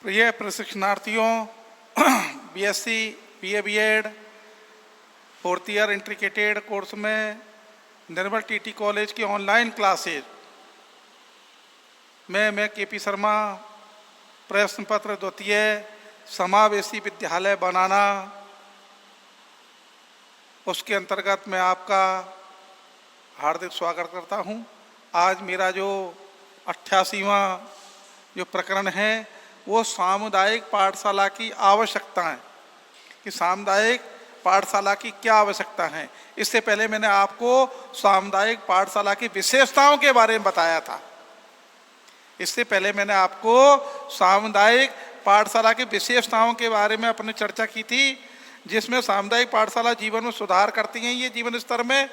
प्रिय प्रशिक्षणार्थियों, BSc, BA, BEd, fourth year integrated course में निर्मल टीटी कॉलेज की ऑनलाइन क्लासेज में मैं केपी शर्मा प्रश्न पत्र द्वितीय समावेशी विद्यालय बनाना, उसके अंतर्गत मैं आपका हार्दिक स्वागत करता हूं। आज मेरा जो 88वां जो प्रकरण है वो सामुदायिक पाठशाला की आवश्यकता है कि सामुदायिक पाठशाला की क्या आवश्यकता है। इससे पहले मैंने आपको सामुदायिक पाठशाला की विशेषताओं के बारे में बताया था। इससे पहले मैंने आपको सामुदायिक पाठशाला की विशेषताओं के बारे में अपनी चर्चा की थी, जिसमें सामुदायिक पाठशाला जीवन में सुधार करती हैं, ये जीवन स्तर में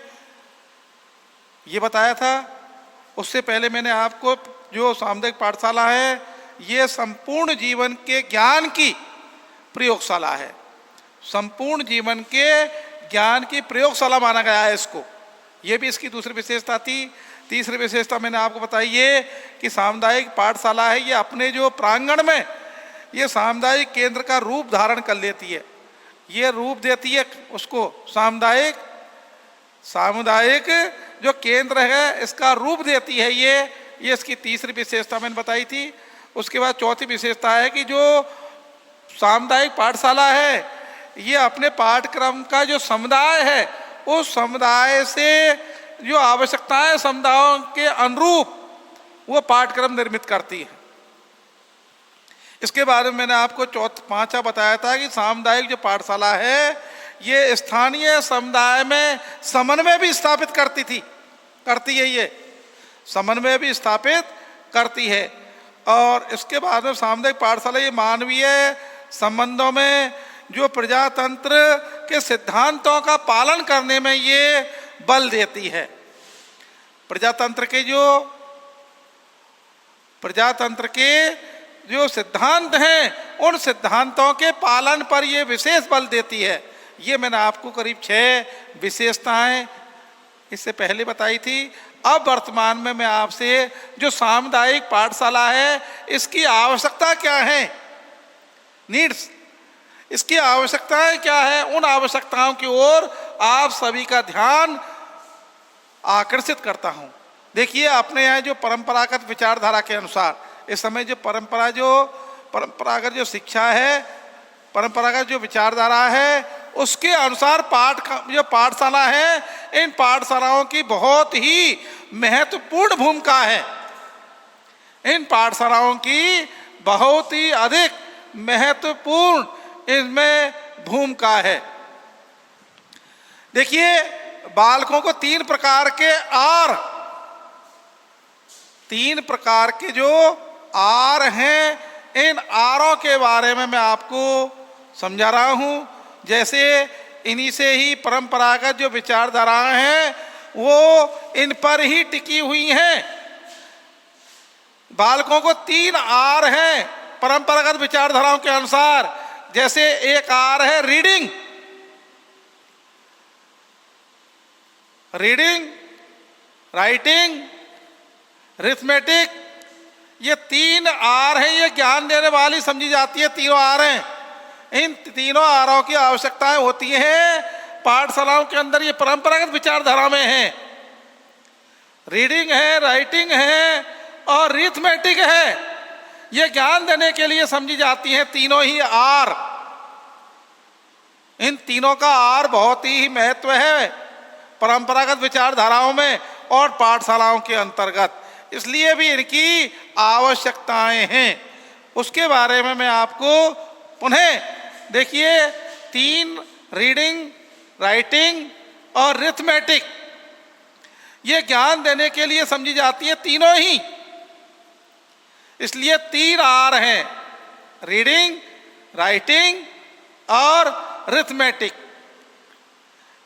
ये बताया था। उससे पहले मैंने आपको जो सामुदायिक पाठशाला है ये संपूर्ण जीवन के ज्ञान की प्रयोगशाला है, संपूर्ण जीवन के ज्ञान की प्रयोगशाला माना गया है इसको। ये भी इसकी दूसरी विशेषता थी। तीसरी विशेषता मैंने आपको बताई ये कि सामुदायिक पाठशाला है ये अपने जो प्रांगण में ये सामुदायिक केंद्र का रूप धारण कर लेती है, ये रूप देती है उसको सामुदायिक जो केंद्र है इसका रूप देती है। ये इसकी तीसरी विशेषता मैंने बताई थी। उसके बाद चौथी विशेषता है कि जो सामुदायिक पाठशाला है ये अपने पाठ्यक्रम का जो समुदाय है उस समुदाय से जो आवश्यकताएं समुदायों के अनुरूप वो पाठ्यक्रम निर्मित करती है। इसके बारे में मैंने आपको पांचवा बताया था कि सामुदायिक जो पाठशाला है ये स्थानीय समुदाय में समन्वय भी स्थापित करती है, ये समन्वय भी स्थापित करती है। और इसके बाद में सामुदायिक पाठशाला ये मानवीय संबंधों में जो प्रजातंत्र के सिद्धांतों का पालन करने में ये बल देती है। प्रजातंत्र के जो सिद्धांत हैं उन सिद्धांतों के पालन पर ये विशेष बल देती है। ये मैंने आपको करीब 6 विशेषताएं इससे पहले बताई थी। अब वर्तमान में मैं आपसे जो सामुदायिक पाठशाला है इसकी आवश्यकता क्या है, नीड्स, इसकी आवश्यकताएं क्या है, उन आवश्यकताओं की ओर आप सभी का ध्यान आकर्षित करता हूं। देखिए, अपने यहाँ जो परंपरागत विचारधारा के अनुसार इस समय जो परंपरागत जो शिक्षा है, परंपरागत जो विचारधारा है उसके अनुसार जो पाठशाला है इन पाठशालाओं की बहुत ही महत्वपूर्ण भूमिका है। इन पाठशालाओं की बहुत ही अधिक महत्वपूर्ण इसमें भूमिका है। देखिए, बालकों को 3 प्रकार के जो आर हैं इन आरों के बारे में मैं आपको समझा रहा हूं। जैसे इन्हीं से ही परंपरागत जो विचारधाराएं हैं वो इन पर ही टिकी हुई हैं। बालकों को 3 आर हैं परंपरागत विचारधाराओं के अनुसार। जैसे एक आर है रीडिंग, राइटिंग, अरिथमेटिक। ये 3 आर हैं, ये ज्ञान देने वाली समझी जाती है, तीनों आर हैं। इन तीनों आरों की आवश्यकताएं होती हैं पाठशालाओं के अंदर। ये परंपरागत विचारधारा में है, रीडिंग है, राइटिंग है और अरिथमेटिक है। ये ज्ञान देने के लिए समझी जाती हैं तीनों ही आर। इन तीनों का आर बहुत ही महत्व है परंपरागत विचारधाराओं में और पाठशालाओं के अंतर्गत, इसलिए भी इनकी आवश्यकताएं हैं। उसके बारे में मैं आपको पुनः देखिए, 3 रीडिंग, राइटिंग और अरिथमेटिक ये ज्ञान देने के लिए समझी जाती है तीनों ही। इसलिए 3 आर हैं, रीडिंग, राइटिंग और अरिथमेटिक।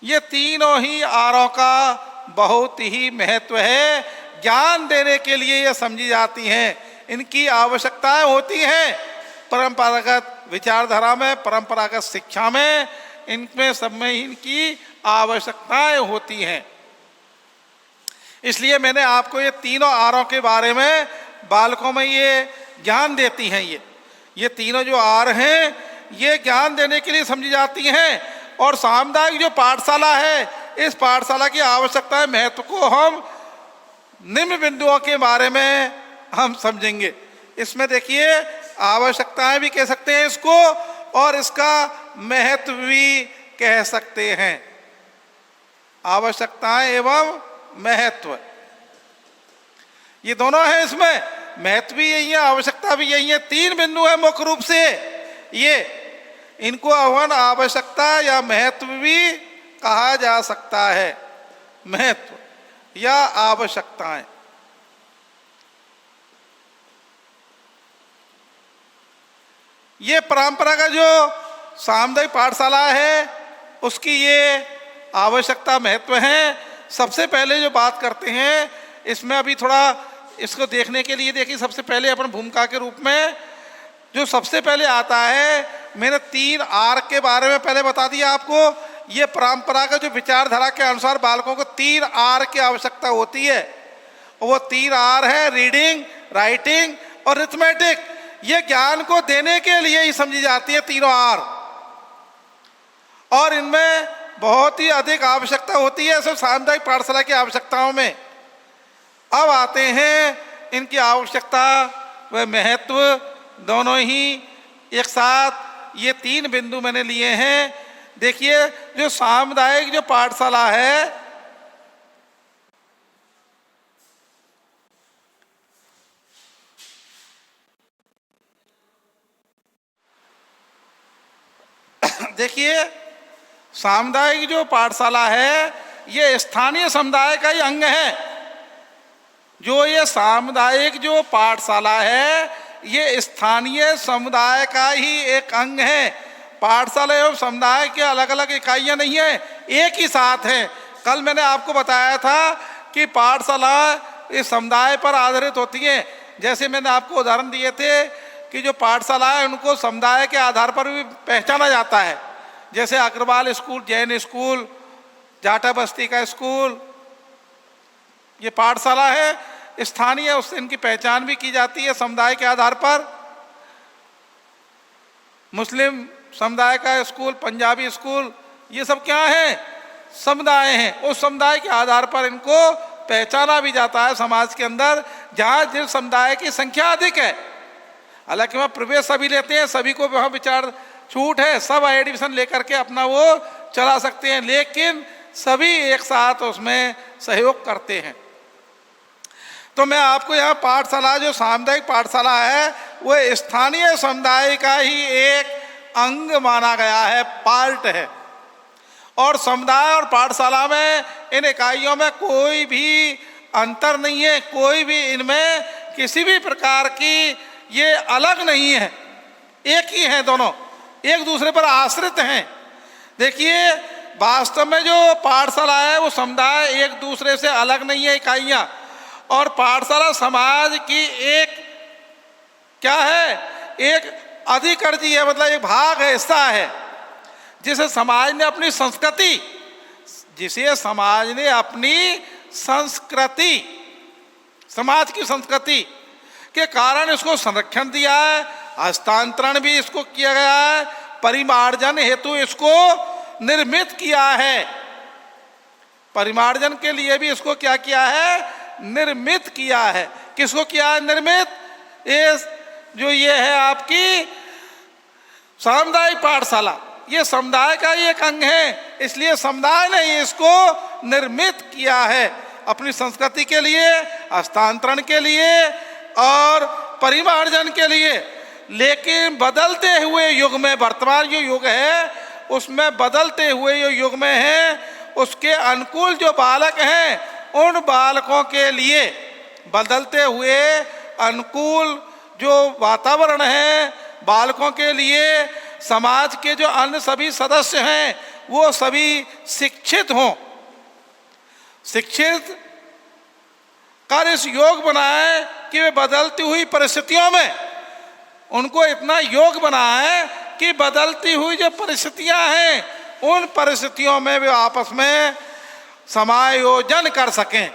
ये तीनों ही आरों का बहुत ही महत्व है, ज्ञान देने के लिए ये समझी जाती हैं। इनकी आवश्यकताएं होती हैं परंपरागत विचारधारा में, परंपरागत शिक्षा में, इनमें सब में इनकी आवश्यकताएं होती हैं। इसलिए मैंने आपको ये तीनों आरों के बारे में बालकों में ये ज्ञान देती हैं। ये तीनों जो आर हैं ये ज्ञान देने के लिए समझी जाती हैं। और सामुदायिक जो पाठशाला है, इस पाठशाला की आवश्यकता है, महत्व को हम निम्न बिंदुओं के बारे में हम समझेंगे। इसमें देखिए आवश्यकताएं भी कह सकते हैं इसको, और इसका महत्व भी कह सकते हैं। आवश्यकताएं एवं महत्व ये दोनों हैं। इसमें महत्व भी यही है, आवश्यकता भी यही है। तीन बिंदु है मुख्य रूप से ये, इनको आह्वान आवश्यकता या महत्व भी कहा जा सकता है। महत्व या आवश्यकताएं। ये परंपरा का जो सामुदायिक पाठशाला है उसकी ये आवश्यकता महत्व है। सबसे पहले जो बात करते हैं इसमें अभी थोड़ा इसको देखने के लिए देखिए, सबसे पहले अपन भूमिका के रूप में जो सबसे पहले आता है, मैंने 3 आर के बारे में पहले बता दिया आपको। ये परंपरा का जो विचारधारा के अनुसार बालकों को 3 आर की आवश्यकता होती है, और वो 3 आर है रीडिंग, राइटिंग और अरिथमेटिक। ये ज्ञान को देने के लिए ही समझी जाती है तीनों आर, और इनमें बहुत ही अधिक आवश्यकता होती है सब सामुदायिक पाठशाला की आवश्यकताओं में। अब आते हैं इनकी आवश्यकता व महत्व दोनों ही एक साथ। ये 3 बिंदु मैंने लिए हैं। देखिए जो सामुदायिक जो पाठशाला है, देखिए सामुदायिक जो पाठशाला है ये स्थानीय समुदाय का ही अंग है। जो ये सामुदायिक जो पाठशाला है ये स्थानीय समुदाय का ही एक अंग है। पाठशाला एवं समुदाय के अलग अलग इकाइयां नहीं है, एक ही साथ है। कल मैंने आपको बताया था कि पाठशाला इस समुदाय पर आधारित होती है। जैसे मैंने आपको उदाहरण दिए थे कि जो पाठशाला है उनको समुदाय के आधार पर भी पहचाना जाता है। जैसे अग्रवाल स्कूल, जैन स्कूल, जाटा बस्ती का स्कूल, ये पाठशाला है स्थानीय, उससे इनकी पहचान भी की जाती है समुदाय के आधार पर। मुस्लिम समुदाय का स्कूल, पंजाबी स्कूल, ये सब क्या है? समुदाय हैं। उस समुदाय के आधार पर इनको पहचाना भी जाता है समाज के अंदर, जहाँ जिस समुदाय की संख्या अधिक है। हालांकि वहाँ प्रवेश सभी लेते हैं, सभी को वहाँ विचार छूट है, सब एडमिशन लेकर के अपना वो चला सकते हैं, लेकिन सभी एक साथ उसमें सहयोग करते हैं। तो मैं आपको यहाँ पाठशाला जो सामुदायिक पाठशाला है वो स्थानीय समुदाय का ही एक अंग माना गया है, पार्ट है। और समुदाय और पाठशाला में इन इकाइयों में कोई भी अंतर नहीं है, कोई भी इनमें किसी भी प्रकार की ये अलग नहीं है, एक ही हैं, दोनों एक दूसरे पर आश्रित हैं। देखिए वास्तव में जो पाठशाला है वो समुदाय एक दूसरे से अलग नहीं है इकाइयाँ, और पाठशाला समाज की एक क्या है, एक अधिकर्जी है, मतलब एक भाग है, हिस्सा है, जिसे समाज ने अपनी संस्कृति, समाज की संस्कृति के कारण इसको संरक्षण दिया है, हस्तांतरण भी इसको किया गया है, परिमार्जन हेतु इसको निर्मित किया है। परिमार्जन के लिए भी इसको क्या किया है? निर्मित किया है। किसको किया है निर्मित? ये है आपकी सामुदायिक पाठशाला, ये समुदाय का ही एक अंग है, इसलिए समुदाय ने इसको निर्मित किया है अपनी संस्कृति के लिए, हस्तांतरण के लिए और परिमार्जन के लिए। लेकिन बदलते हुए युग में, वर्तमान जो युग है उसमें बदलते हुए जो युग में है, उसके अनुकूल जो बालक हैं उन बालकों के लिए, बदलते हुए अनुकूल जो वातावरण है बालकों के लिए, समाज के जो अन्य सभी सदस्य हैं वो सभी शिक्षित हों, शिक्षित कर इस योग बनाए कि वे बदलती हुई परिस्थितियों में उनको इतना योग बनाए कि बदलती हुई जो परिस्थितियां हैं उन परिस्थितियों में वे आपस में समायोजन कर सकें।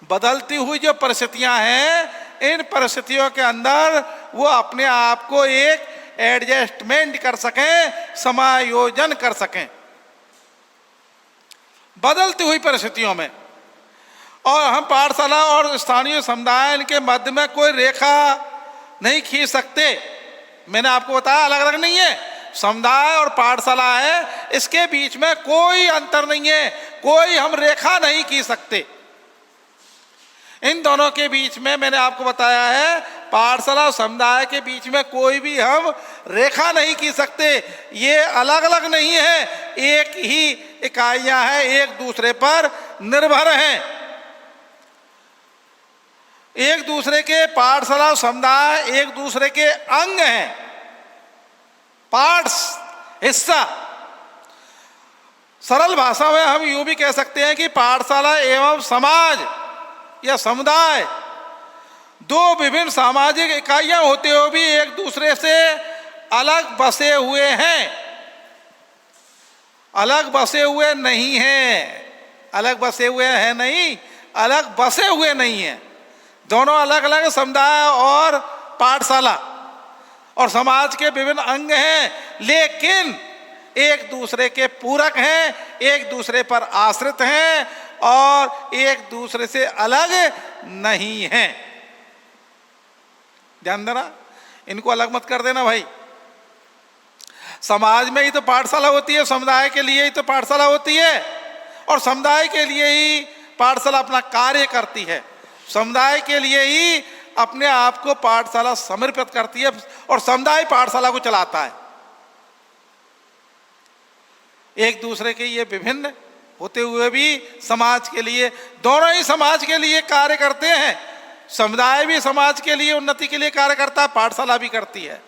बदलती हुई जो परिस्थितियां हैं इन परिस्थितियों के अंदर वो अपने आप को एक एडजस्टमेंट कर सकें, समायोजन कर सकें बदलती हुई परिस्थितियों में। और हम पाठशाला और स्थानीय समुदाय के मध्य में कोई रेखा नहीं खींच सकते। मैंने आपको बताया अलग अलग नहीं है, समुदाय और पाठशाला है, इसके बीच में कोई अंतर नहीं है, कोई हम रेखा नहीं खींच सकते। इन दोनों के बीच में मैंने आपको बताया है, पाठशाला और समुदाय के बीच में कोई भी हम रेखा नहीं खींच सकते। ये अलग अलग नहीं है, एक ही इकाइयां हैं, एक दूसरे पर निर्भर हैं। एक दूसरे के पाठशाला और समुदाय एक दूसरे के अंग हैं, पार्ट्स, हिस्सा। सरल भाषा में हम यूं भी कह सकते हैं कि पाठशाला एवं समाज या समुदाय दो विभिन्न सामाजिक इकाइयां होते हुए भी एक दूसरे से अलग बसे हुए हैं, अलग बसे हुए नहीं हैं, अलग बसे हुए हैं नहीं, अलग बसे हुए नहीं हैं। दोनों अलग अलग समुदाय और पाठशाला और समाज के विभिन्न अंग हैं, लेकिन एक दूसरे के पूरक हैं, एक दूसरे पर आश्रित हैं और एक दूसरे से अलग नहीं हैं। ध्यान देना, इनको अलग मत कर देना भाई। समाज में ही तो पाठशाला होती है, समुदाय के लिए ही तो पाठशाला होती है, और समुदाय के लिए ही पाठशाला अपना कार्य करती है, समुदाय के लिए ही अपने आप को पाठशाला समर्पित करती है, और समुदाय पाठशाला को चलाता है। एक दूसरे के ये विभिन्न होते हुए भी समाज के लिए, दोनों ही समाज के लिए कार्य करते हैं। समुदाय भी समाज के लिए उन्नति के लिए कार्य करता है, पाठशाला भी करती है,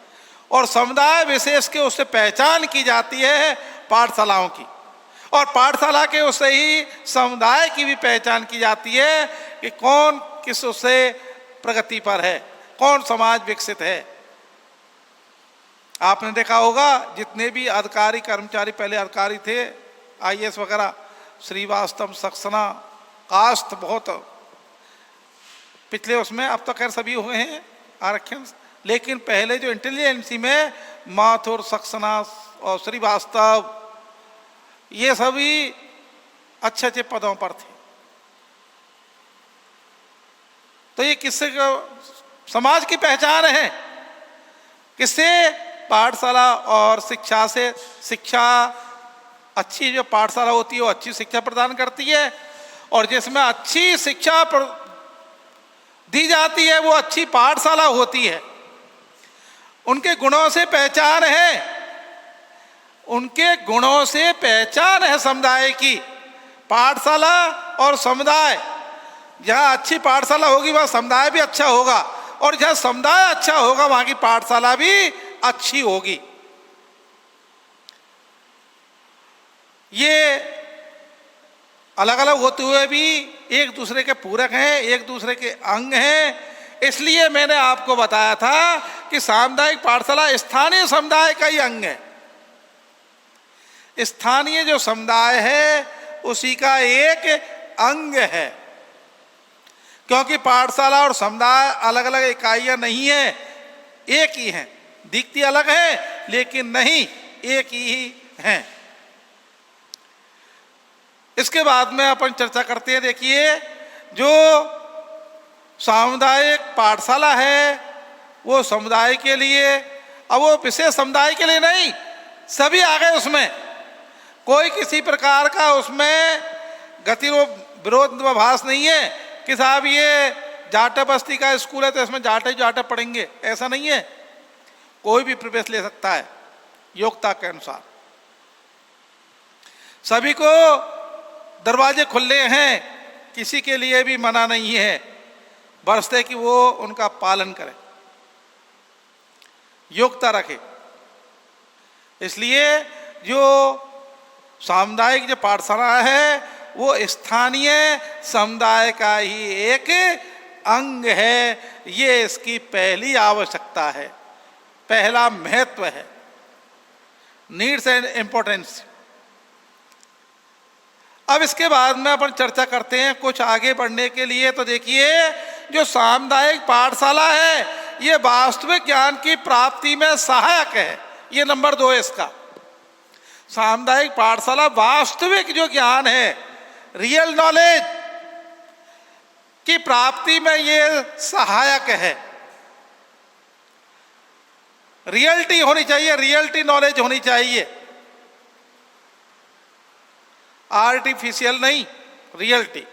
और समुदाय विशेष के उससे पहचान की जाती है पाठशालाओं की, और पाठशाला के उससे ही समुदाय की भी पहचान की जाती है कि कौन किस उससे प्रगति पर है, कौन समाज विकसित है। आपने देखा होगा जितने भी अधिकारी कर्मचारी, पहले अधिकारी थे IAS वगैरह, श्रीवास्तव, सक्सेना, कास्ट, बहुत पिछले उसमें, अब तो खैर सभी हुए हैं आरक्षण, लेकिन पहले जो इंटेलिजेंसी में माथुर, सक्सेना और श्रीवास्तव, ये सभी अच्छे अच्छे पदों पर थे। तो ये किससे समाज की पहचान है, किससे? पाठशाला और शिक्षा से। शिक्षा अच्छी जो पाठशाला होती है वो अच्छी शिक्षा प्रदान करती है, और जिसमें अच्छी शिक्षा दी जाती है वो अच्छी पाठशाला होती है। उनके गुणों से पहचान है, उनके गुणों से पहचान है समुदाय की। पाठशाला और समुदाय, जहाँ अच्छी पाठशाला होगी वहाँ समुदाय भी अच्छा होगा, और जहाँ समुदाय अच्छा होगा वहाँ की पाठशाला भी अच्छी होगी। ये अलग अलग होते हुए भी एक दूसरे के पूरक हैं, एक दूसरे के अंग हैं। इसलिए मैंने आपको बताया था कि सामुदायिक पाठशाला स्थानीय समुदाय का ही अंग है। स्थानीय जो समुदाय है उसी का एक अंग है, क्योंकि पाठशाला और समुदाय अलग अलग इकाइयां नहीं है, एक ही हैं। दिखती अलग है लेकिन नहीं, एक ही हैं। इसके बाद में अपन चर्चा करते हैं। देखिए, जो सामुदायिक पाठशाला है वो समुदाय के लिए, अब वो विशेष समुदाय के लिए नहीं, सभी आ गए उसमें। कोई किसी प्रकार का उसमें विरोधाभास नहीं है कि साहब ये जाटा बस्ती का स्कूल है तो इसमें जाटे जाटा पढ़ेंगे, ऐसा नहीं है। कोई भी प्रवेश ले सकता है योग्यता के अनुसार। सभी को दरवाजे खुले हैं, किसी के लिए भी मना नहीं है, बरसते कि वो उनका पालन करे, योग्यता रखे। इसलिए जो सामुदायिक जो पाठशाला है वो स्थानीय समुदाय का ही एक अंग है। ये इसकी पहली आवश्यकता है, पहला महत्व है, नीड्स एंड इम्पोर्टेंस। अब इसके बाद में अपन चर्चा करते हैं कुछ आगे बढ़ने के लिए। तो देखिए, जो सामुदायिक पाठशाला है ये वास्तविक ज्ञान की प्राप्ति में सहायक है। ये नंबर 2 है इसका। सामुदायिक पाठशाला वास्तविक जो ज्ञान है, रियल नॉलेज की प्राप्ति में ये सहायक है। रियलिटी होनी चाहिए, रियलिटी नॉलेज होनी चाहिए, आर्टिफिशियल नहीं, रियलिटी,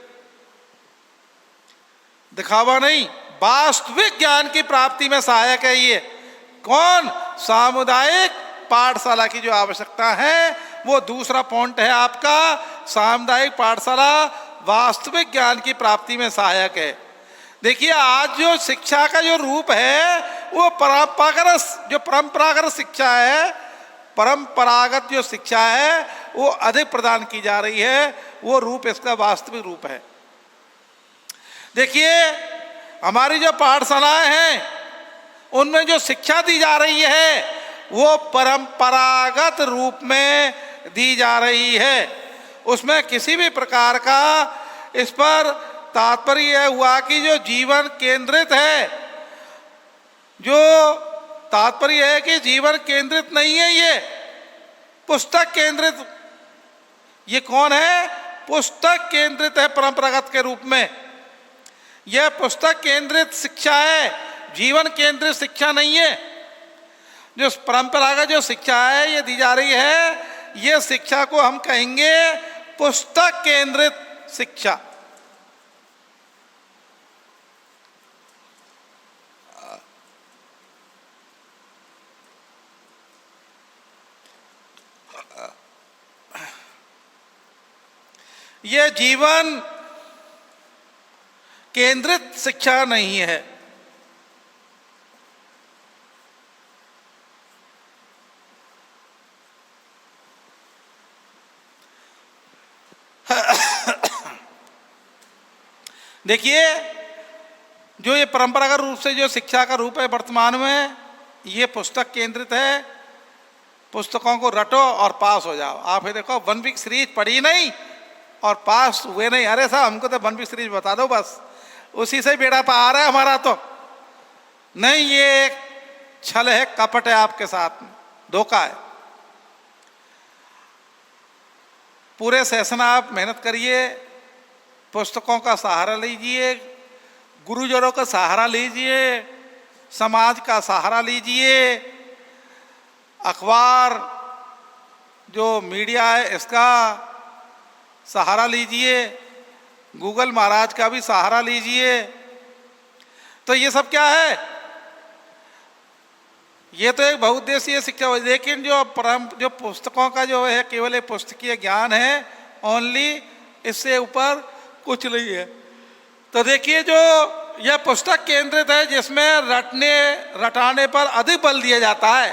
दिखावा नहीं, वास्तविक ज्ञान की प्राप्ति में सहायक है ये। कौन? सामुदायिक पाठशाला की जो आवश्यकता है वो दूसरा पॉइंट है आपका। सामुदायिक पाठशाला वास्तविक ज्ञान की प्राप्ति में सहायक है। देखिए, आज जो शिक्षा का जो रूप है वो परंपरागत शिक्षा है, परंपरागत जो शिक्षा है वो अधिक प्रदान की जा रही है। वो रूप इसका वास्तविक रूप है। देखिए, हमारी जो पाठशालाएं हैं उनमें जो शिक्षा दी जा रही है वो परंपरागत रूप में दी जा रही है। उसमें किसी भी प्रकार का इस पर तात्पर्य यह हुआ कि जो जीवन केंद्रित है, जो तात्पर्य है कि जीवन केंद्रित नहीं है, ये पुस्तक केंद्रित। ये कौन है? पुस्तक केंद्रित है परंपरागत के रूप में। यह पुस्तक केंद्रित शिक्षा है, जीवन केंद्रित शिक्षा नहीं है। जो परंपरागत जो शिक्षा है ये दी जा रही है, ये शिक्षा को हम कहेंगे पुस्तक केंद्रित शिक्षा। ये जीवन केंद्रित शिक्षा नहीं है। देखिए, जो ये परंपरागत रूप से जो शिक्षा का रूप है वर्तमान में, ये पुस्तक केंद्रित है। पुस्तकों को रटो और पास हो जाओ। आप ये देखो, 1 वीक सीरीज पढ़ी नहीं और पास हुए नहीं। अरे साहब, हमको तो 1 वीक सीरीज बता दो, बस उसी से बेड़ा पार है हमारा। तो नहीं, ये एक छल है, कपट है, आपके साथ में धोखा है। पूरे सेशन आप मेहनत करिए, पुस्तकों का सहारा लीजिए, गुरुजनों का सहारा लीजिए, समाज का सहारा लीजिए, अखबार जो मीडिया है इसका सहारा लीजिए, गूगल महाराज का भी सहारा लीजिए। तो ये सब क्या है? ये तो एक बहुउद्देशीय शिक्षा है। लेकिन जो पुस्तकों का जो है केवल एक पुस्तकीय ज्ञान है, ओनली, इससे ऊपर कुछ नहीं है। तो देखिए, जो यह पुस्तक केंद्रित है जिसमें रटाने पर अधिक बल दिया जाता है।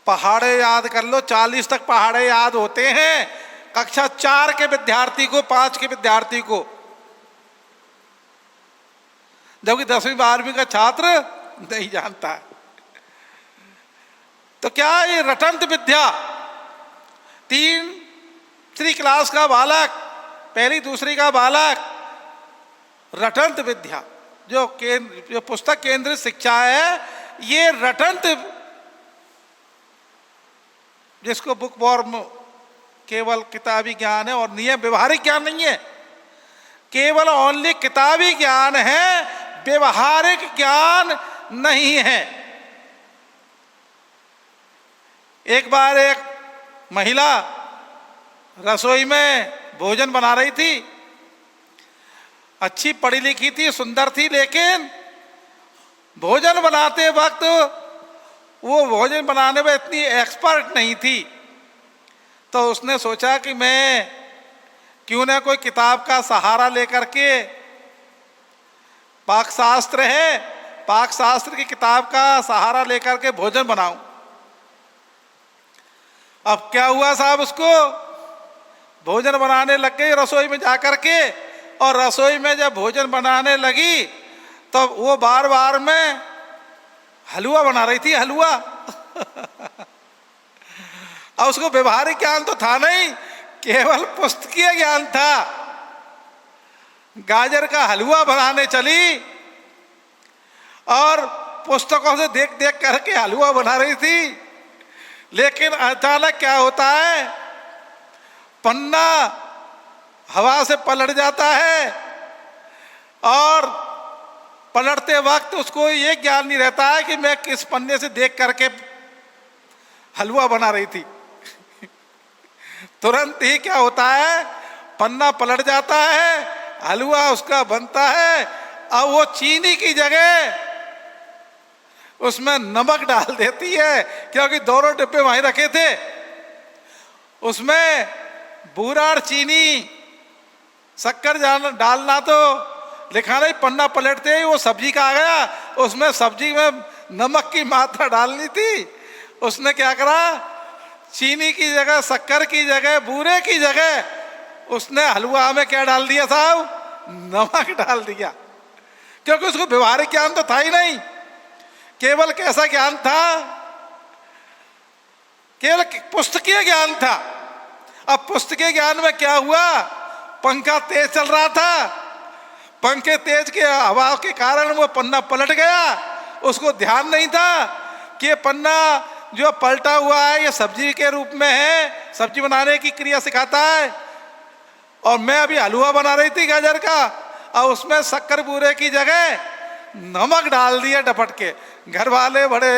पहाड़े याद कर लो, 40 तक पहाड़े याद होते हैं कक्षा 4 के विद्यार्थी को, 5 के विद्यार्थी को, जबकि 10वीं 12वीं का छात्र नहीं जानता है। तो क्या ये रटंत विद्या, 3 क्लास का बालक, 1ली 2री का बालक, रटंत विद्या जो पुस्तक केंद्रित शिक्षा है, ये रटंत, जिसको बुक फॉर्म केवल किताबी ज्ञान है और नियम व्यवहारिक ज्ञान नहीं है, केवल ओनली किताबी ज्ञान है, व्यवहारिक ज्ञान नहीं है। एक बार एक महिला रसोई में भोजन बना रही थी, अच्छी पढ़ी लिखी थी, सुंदर थी, लेकिन भोजन बनाते वक्त वो भोजन बनाने में इतनी एक्सपर्ट नहीं थी। तो उसने सोचा कि मैं क्यों ना कोई किताब का सहारा लेकर के, पाकशास्त्र है, पाकशास्त्र की किताब का सहारा लेकर के भोजन बनाऊं। अब क्या हुआ साहब, उसको भोजन बनाने लग गई रसोई में जाकर के, और रसोई में जब भोजन बनाने लगी तो वो बार बार में हलवा बना रही थी, हलवा। और उसको व्यवहारिक ज्ञान तो था नहीं, केवल पुस्तकीय ज्ञान था। गाजर का हलवा बनाने चली और पुस्तकों से देख देख करके हलवा बना रही थी। लेकिन अचानक क्या होता है, पन्ना हवा से पलट जाता है और पलटते वक्त उसको ये ज्ञान नहीं रहता है कि मैं किस पन्ने से देख करके हलवा बना रही थी। तुरंत ही क्या होता है, पन्ना पलट जाता है, हलवा उसका बनता है। अब वो चीनी की जगह उसमें नमक डाल देती है, क्योंकि दोनों डिब्बे वहीं रखे थे। उसमें बूरा और चीनी शक्कर डालना तो लिखा नहीं, पन्ना पलटते ही वो सब्जी का आ गया। उसमें सब्जी में नमक की मात्रा डालनी थी, उसने क्या करा, चीनी की जगह, शक्कर की जगह, बूरे की जगह उसने हलवा में क्या डाल दिया साहब, नमक डाल दिया। क्योंकि उसको व्यवहारिक ज्ञान तो था ही नहीं, केवल कैसा ज्ञान था, केवल पुस्तकीय ज्ञान था। अब पुस्तकीय ज्ञान में क्या हुआ, पंखा तेज चल रहा था, पंखे तेज के हवा के कारण वो पन्ना पलट गया। उसको ध्यान नहीं था कि ये पन्ना जो पलटा हुआ है ये सब्जी के रूप में है, सब्जी बनाने की क्रिया सिखाता है। और मैं अभी हलवा बना रही थी गाजर का, और उसमें शक्कर बूरे की जगह नमक डाल दिया डपट के। घर वाले बड़े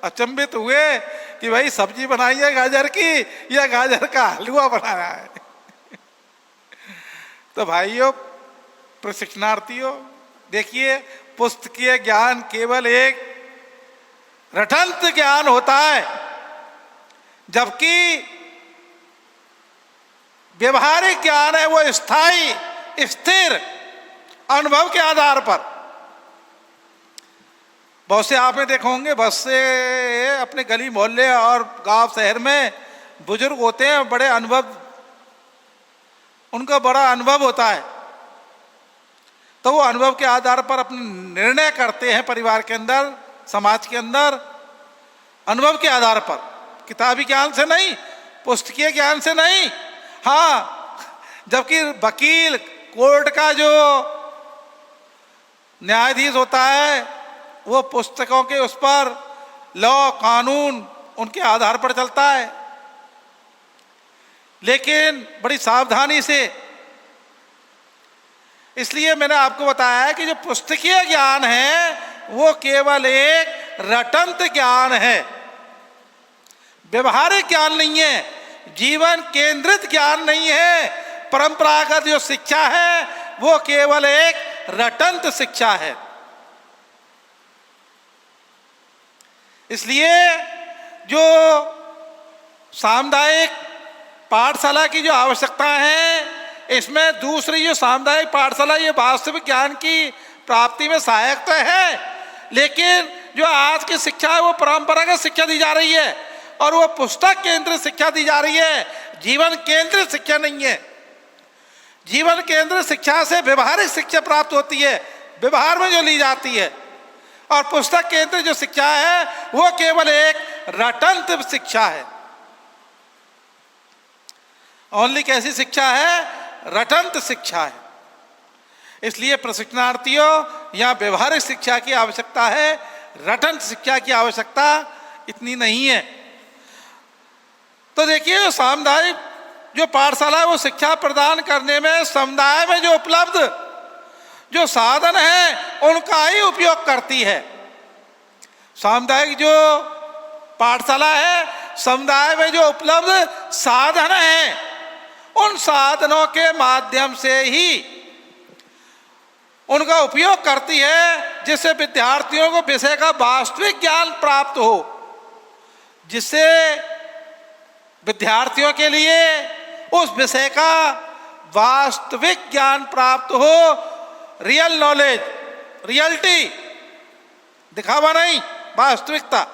अचंभित हुए कि भाई सब्जी बनाई है गाजर की या गाजर का हलवा बनाया है। तो भाइयों, प्रशिक्षणार्थियों, देखिए, पुस्तकीय ज्ञान केवल एक रटंत ज्ञान होता है, जबकि व्यवहारिक ज्ञान है वो स्थायी, स्थिर अनुभव के आधार पर। बहुत से आपने देखे होंगे, बस से अपने गली मोहल्ले और गांव शहर में बुजुर्ग होते हैं, बड़े अनुभव, उनका बड़ा अनुभव होता है, तो वो अनुभव के आधार पर अपने निर्णय करते हैं परिवार के अंदर, समाज के अंदर, अनुभव के आधार पर, किताबी ज्ञान से नहीं, पुस्तकीय ज्ञान से नहीं। हाँ, जबकि वकील, कोर्ट का जो न्यायाधीश होता है वो पुस्तकों के उस पर लॉ, कानून, उनके आधार पर चलता है, लेकिन बड़ी सावधानी से। इसलिए मैंने आपको बताया है कि जो पुस्तकीय ज्ञान है वो केवल एक रटंत ज्ञान है, व्यवहारिक ज्ञान नहीं है, जीवन केंद्रित ज्ञान नहीं है। परंपरागत जो शिक्षा है वो केवल एक रटंत शिक्षा है। इसलिए जो सामुदायिक पाठशाला की जो आवश्यकता है, इसमें दूसरी जो सामुदायिक पाठशाला ये वास्तविक ज्ञान की प्राप्ति में सहायक तो है, लेकिन जो आज की शिक्षा है वो परंपरागत शिक्षा दी जा रही है और वो पुस्तक केंद्रित शिक्षा दी जा रही है, जीवन केंद्रित शिक्षा नहीं है। जीवन केंद्रित शिक्षा से व्यवहारिक शिक्षा प्राप्त होती है, व्यवहार में जो ली जाती है, और पुस्तक केंद्रित जो शिक्षा है वो केवल एक रटंत शिक्षा है। ओनली कैसी शिक्षा है, रटंत शिक्षा है। इसलिए प्रशिक्षणार्थियों, यहाँ व्यवहारिक शिक्षा की आवश्यकता है, रटंत शिक्षा की आवश्यकता इतनी नहीं है। तो देखिए, सामुदायिक जो पाठशाला है वो शिक्षा प्रदान करने में समुदाय में जो उपलब्ध जो साधन है उनका ही उपयोग करती है। सामुदायिक जो पाठशाला है, समुदाय में जो उपलब्ध साधन है उन साधनों के माध्यम से ही उनका उपयोग करती है, जिससे विद्यार्थियों को विषय का वास्तविक ज्ञान प्राप्त हो, जिससे विद्यार्थियों के लिए उस विषय का वास्तविक ज्ञान प्राप्त हो, रियल नॉलेज, रियलिटी, दिखावा नहीं, वास्तविकता।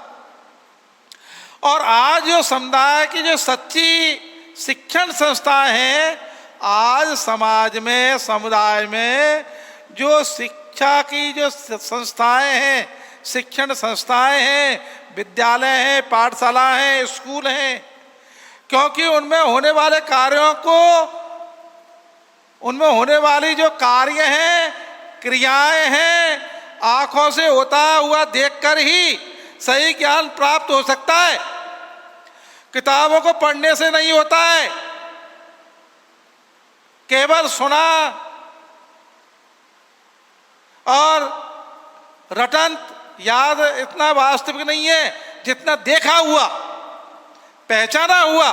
और आज जो समुदाय की जो सच्ची शिक्षण संस्थाएं हैं, आज समाज में, समुदाय में जो शिक्षा की जो संस्थाएं हैं, शिक्षण संस्थाएं हैं, विद्यालय हैं, पाठशाला हैं, स्कूल हैं, क्योंकि उनमें होने वाले कार्यों को उनमें होने वाली जो कार्य हैं, क्रियाएं हैं, आंखों से होता हुआ देखकर ही सही ज्ञान प्राप्त हो सकता है। किताबों को पढ़ने से नहीं होता है। केवल सुना और रटंत याद इतना वास्तविक नहीं है जितना देखा हुआ, पहचाना हुआ,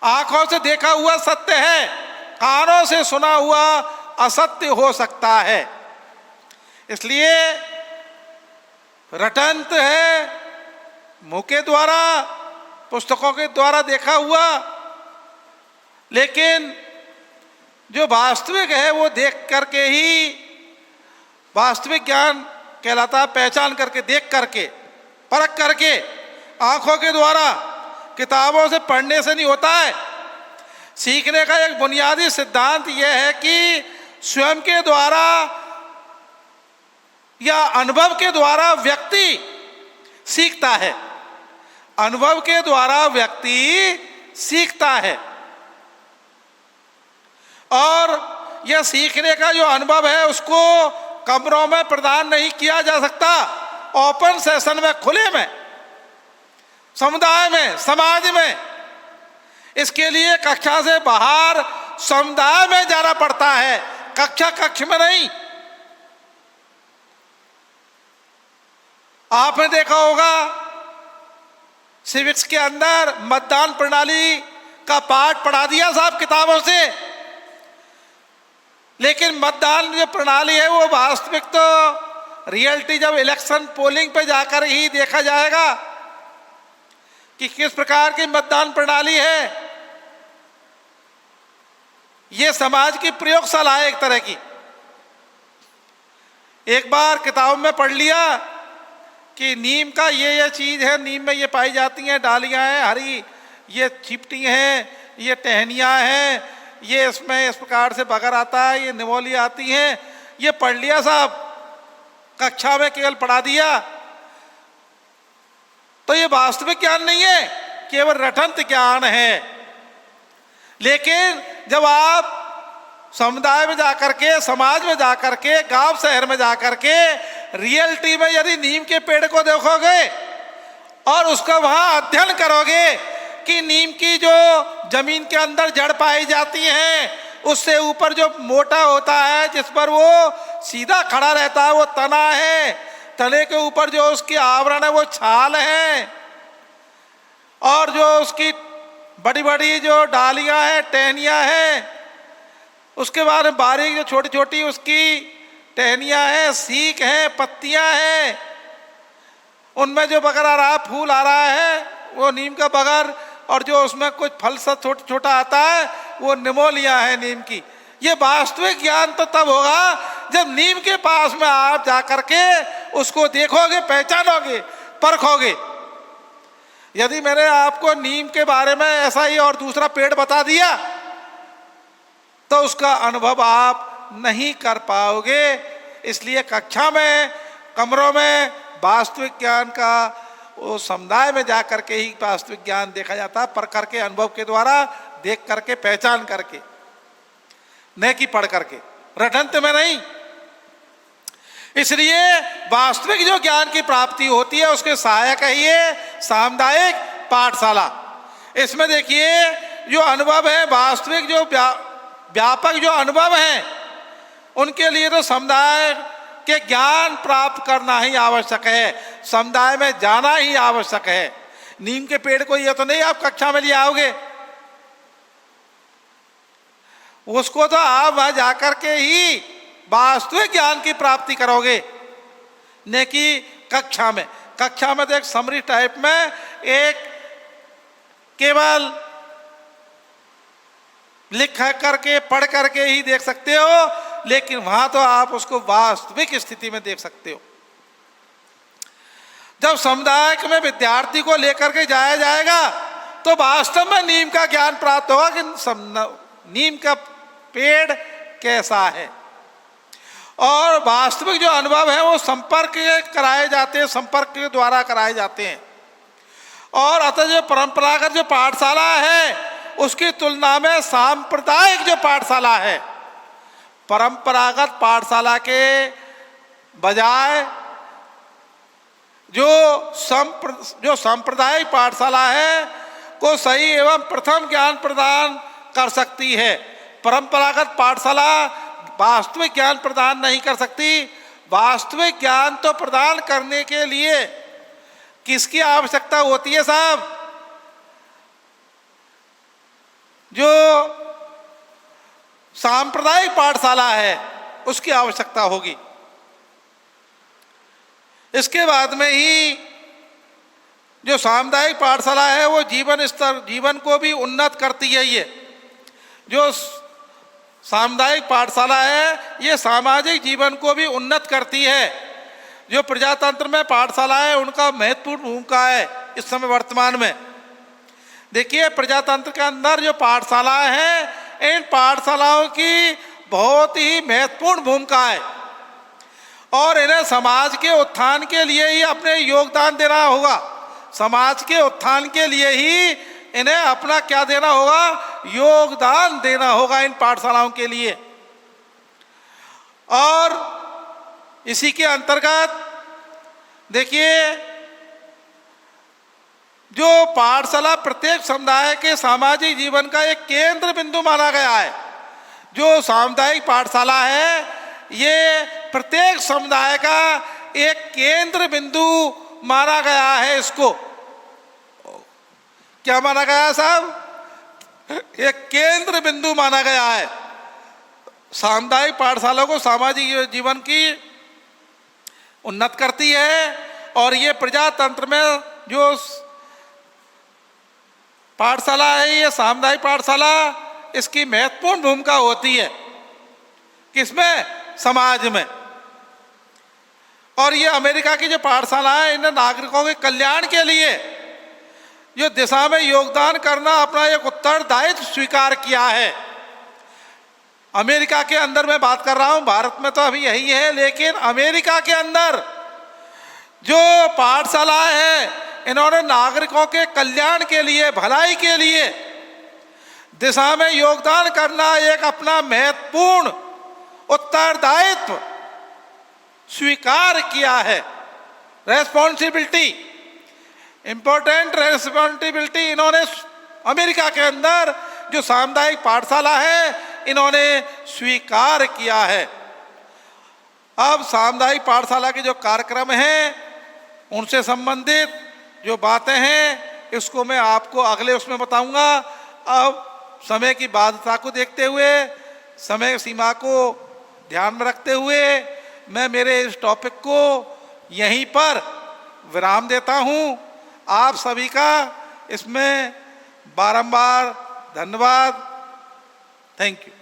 आंखों से देखा हुआ सत्य है, कानों से सुना हुआ असत्य हो सकता है। इसलिए रटंत है, मुंह के द्वारा, पुस्तकों के द्वारा देखा हुआ, लेकिन जो वास्तविक है वो देख करके ही वास्तविक ज्ञान कहलाता है। पहचान करके, देख करके, परख करके, आंखों के द्वारा, किताबों से पढ़ने से नहीं होता है। सीखने का एक बुनियादी सिद्धांत यह है कि स्वयं के द्वारा या अनुभव के द्वारा व्यक्ति सीखता है। अनुभव के द्वारा व्यक्ति सीखता है और यह सीखने का जो अनुभव है उसको कमरों में प्रदान नहीं किया जा सकता। ओपन सेशन में, खुले में, समुदाय में, समाज में, इसके लिए कक्षा से बाहर समुदाय में जाना पड़ता है, कक्षा कक्ष में नहीं। आपने देखा होगा सिविक्स के अंदर मतदान प्रणाली का पाठ पढ़ा दिया साहब किताबों से, लेकिन मतदान जो प्रणाली है वो वास्तविक तो रियलिटी जब इलेक्शन पोलिंग पे जाकर ही देखा जाएगा कि किस प्रकार की मतदान प्रणाली है। ये समाज की प्रयोगशाला है एक तरह की। एक बार किताब में पढ़ लिया कि नीम का ये चीज है, नीम में ये पाई जाती हैं, डालियां हैं हरी, ये चिपटी हैं, ये टहनियां हैं, ये इसमें इस प्रकार से बगर आता है, ये निमोली आती हैं। ये पढ़ लिया साहब, कक्षा में केवल पढ़ा दिया। तो ये वास्तविक ज्ञान नहीं है, केवल रटंत ज्ञान है। लेकिन जब आप समुदाय में जाकर के, समाज में जाकर के, गांव शहर में जाकर के रियलिटी में यदि नीम के पेड़ को देखोगे और उसका वहां अध्ययन करोगे कि नीम की जो जमीन के अंदर जड़ पाई जाती है, उससे ऊपर जो मोटा होता है, जिस पर वो सीधा खड़ा रहता है, वो तना है, तने के ऊपर जो उसकी आवरण है वो छाल है, और जो उसकी बड़ी बड़ी जो डालियां हैं, टहनियां हैं, उसके बाद बारीक जो छोटी छोटी उसकी टहनियां हैं, सीख हैं, पत्तियां हैं, उनमें जो बगर आ रहा है, फूल आ रहा है, वो नीम का बगर, और जो उसमें कुछ फल सा छोटा छोटा आता है वो निमोलिया है नीम की। ये वास्तविक ज्ञान तो तब होगा जब नीम के पास में आप जाकर के उसको देखोगे, पहचानोगे, परखोगे। यदि मैंने आपको नीम के बारे में ऐसा ही और दूसरा पेड़ बता दिया तो उसका अनुभव आप नहीं कर पाओगे। इसलिए कक्षा में, कमरों में वास्तविक ज्ञान का वो समुदाय में जाकर के ही वास्तविक ज्ञान देखा जाता है, पर करके, अनुभव के द्वारा, देख करके, पहचान करके, न कि पढ़ करके, रटंत में नहीं। इसलिए वास्तविक जो ज्ञान की प्राप्ति होती है उसके सहायक है ये सामुदायिक पाठशाला। इसमें देखिए जो अनुभव है, वास्तविक जो व्यापक जो अनुभव हैं, उनके लिए तो समुदाय के ज्ञान प्राप्त करना ही आवश्यक है, समुदाय में जाना ही आवश्यक है। नीम के पेड़ को ये तो नहीं आप कक्षा में ले आओगे, उसको तो आप वहां जाकर के ही वास्तविक ज्ञान की प्राप्ति करोगे, न कि कक्षा में। कक्षा में तो एक समरी टाइप में एक केवल लिख करके, पढ़ करके ही देख सकते हो, लेकिन वहां तो आप उसको वास्तविक स्थिति में देख सकते हो। जब समुदाय में विद्यार्थी को लेकर के जाया जाएगा तो वास्तव में नीम का ज्ञान प्राप्त होगा कि नीम का पेड़ कैसा है। और वास्तविक जो अनुभव है वो संपर्क कराए जाते हैं, संपर्क के द्वारा कराए जाते हैं। और अतः जो परंपरागत जो पाठशाला है उसकी तुलना में सांप्रदायिक जो पाठशाला है, परंपरागत पाठशाला के बजाय जो सांप्रदायिक पाठशाला है को सही एवं प्रथम ज्ञान प्रदान कर सकती है। परंपरागत पाठशाला वास्तविक ज्ञान प्रदान नहीं कर सकती। वास्तविक ज्ञान तो प्रदान करने के लिए किसकी आवश्यकता होती है साहब? जो सांप्रदायिक पाठशाला है उसकी आवश्यकता होगी। इसके बाद में ही जो सामुदायिक पाठशाला है वो जीवन को भी उन्नत करती है। ये जो सामुदायिक पाठशाला है ये सामाजिक जीवन को भी उन्नत करती है। जो प्रजातंत्र में पाठशाला है उनका महत्वपूर्ण भूमिका है इस समय वर्तमान में। देखिए, प्रजातंत्र के अंदर जो पाठशाला है, इन पाठशालाओं की बहुत ही महत्वपूर्ण भूमिका है और इन्हें समाज के उत्थान के लिए ही अपने योगदान देना होगा। समाज के उत्थान के लिए ही इन्हें अपना क्या देना होगा? योगदान देना होगा इन पाठशालाओं के लिए। और इसी के अंतर्गत देखिए, जो पाठशाला प्रत्येक समुदाय के सामाजिक जीवन का एक केंद्र बिंदु माना गया है। जो सामुदायिक पाठशाला है ये प्रत्येक समुदाय का एक केंद्र बिंदु माना गया है। इसको क्या माना गया है साहब? एक केंद्र बिंदु माना गया है। सामुदायिक पाठशाला को सामाजिक जीवन की उन्नत करती है और ये प्रजातंत्र में जो पाठशाला है, ये सामुदायिक पाठशाला, इसकी महत्वपूर्ण भूमिका होती है। किसमें? समाज में। और ये अमेरिका की जो पाठशाला है, इन नागरिकों के कल्याण के लिए जो दिशा में योगदान करना अपना एक उत्तरदायित्व स्वीकार किया है। अमेरिका के अंदर मैं बात कर रहा हूं, भारत में तो अभी यही है, लेकिन अमेरिका के अंदर जो पाठशाला है, इन्होंने नागरिकों के कल्याण के लिए, भलाई के लिए दिशा में योगदान करना एक अपना महत्वपूर्ण उत्तरदायित्व स्वीकार किया है। रेस्पॉन्सिबिलिटी, इंपॉर्टेंट रेस्पॉन्सिबिलिटी इन्होंने अमेरिका के अंदर जो सामुदायिक पाठशाला है इन्होंने स्वीकार किया है। अब सामुदायिक पाठशाला के जो कार्यक्रम हैं उनसे संबंधित जो बातें हैं इसको मैं आपको अगले उसमें बताऊंगा। अब समय की बाध्यता को देखते हुए, समय सीमा को ध्यान में रखते हुए मैं मेरे इस टॉपिक को यहीं पर विराम देता हूं। आप सभी का इसमें बारंबार धन्यवाद। Thank you.